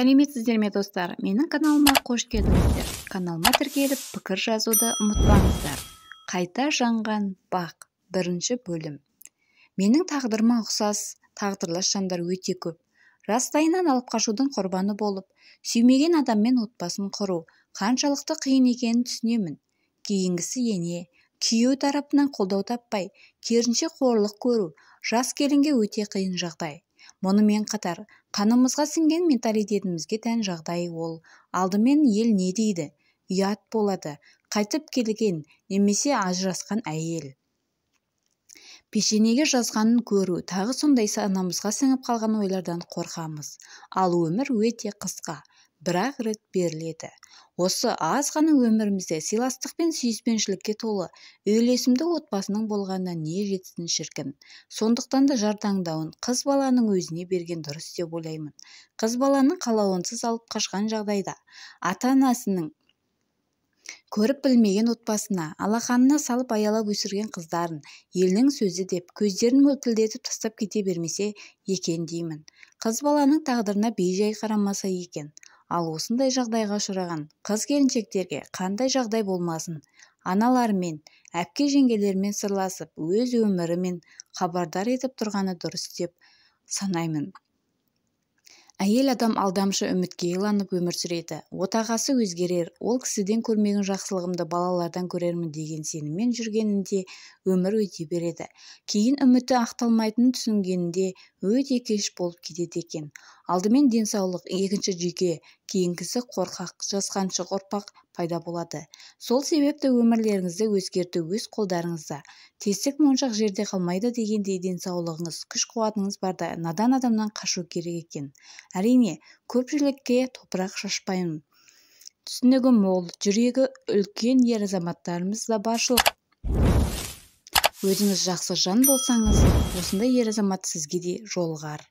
сәлеметсіздер ме достар, менің каналыма қош келдіңіздер. Каналыма тіркеліп пікір жазуды ұмытпаңыздар. Қайта жанған бақ, 1 бөлім. Менің тағдырыма ұқсас тағдырлас жандар өте көп. Жастайынан алып қашудың құрбаны болып, сүймеген адаммен отбасын құру қаншалықты қиын екенін түсінемін. Кейінгісі ене, күйеу тарапынан қолдау таппай, керісінше қорлық көру жас келінге өте қиын жағдай. Мұнымен қатар, қанымызға сіңген менталитетімізге тән жағдай ол. Алдымен ел не дейді? Ұят болады. Қайтып келген немесе ажырасқан әйел. Пешенеге жазғанын көру, тағы сондай санамызға сіңіп қалған ойлардан қорқамыз. Ал өмір өте қысқа, бір-ақ рет беріледі. Осы аз ғана өмірімізде сыйластық пен сүйіспеншілікке толы, үйлесімді отбасының болғанына не жетсін шіркін. Сондықтан да жар таңдауын қыз баланың өзіне берген дұрыс деп ойлаймын. Қыз баланың қалауынсыз алып қашқан жағдайда, ата-анасының көріп білмеген отбасына, алақанына салып аялап өсірген қыздарын, елдің сөзі деп көздерін мөлтілдетіп тастап кете бермесе екен деймін. Қыз баланың тағдырына бей-жай қарамаса екен. Ал осындай жағдайға ұшыраған қыз-келіншектерге қандай жағдай болмасын, аналармен, әпке-жеңгелермен сырласып, өз өмірімен хабардар етіп тұрғаны дұрыс деп санаймын. Әйел адам алдамшы үмітке иланып өмір сүреді. Отағасы өзгерер, ол кісіден көрмеген жақсылығымды балалардан көрермін деген сеніммен жүргенінде өмір өте береді. Кейін үміті ақталмайтынын түсінгенінде өте кеш болып кетеді екен. Алдымен денсаулық, екінші жүйке, кейінгісі қорқақ, жасқаншық ұрпақ пайда болады. Сол себепті өмірлеріңізді өзгерту өз қолдарыңызда. Тесік моншақ жерде қалмайды дегендей денсаулығыңыз, күш-қуатыңыз барда надан адамнан қашу керек екен. Әрине, көпшілікке топырақ шашпаймын. Түсінігі мол, жүрегі үлкен ер азаматтарымыз да баршылық. Өзіңіз жақсы жан болсаңыз, осындай ер азамат сізге де жолығар.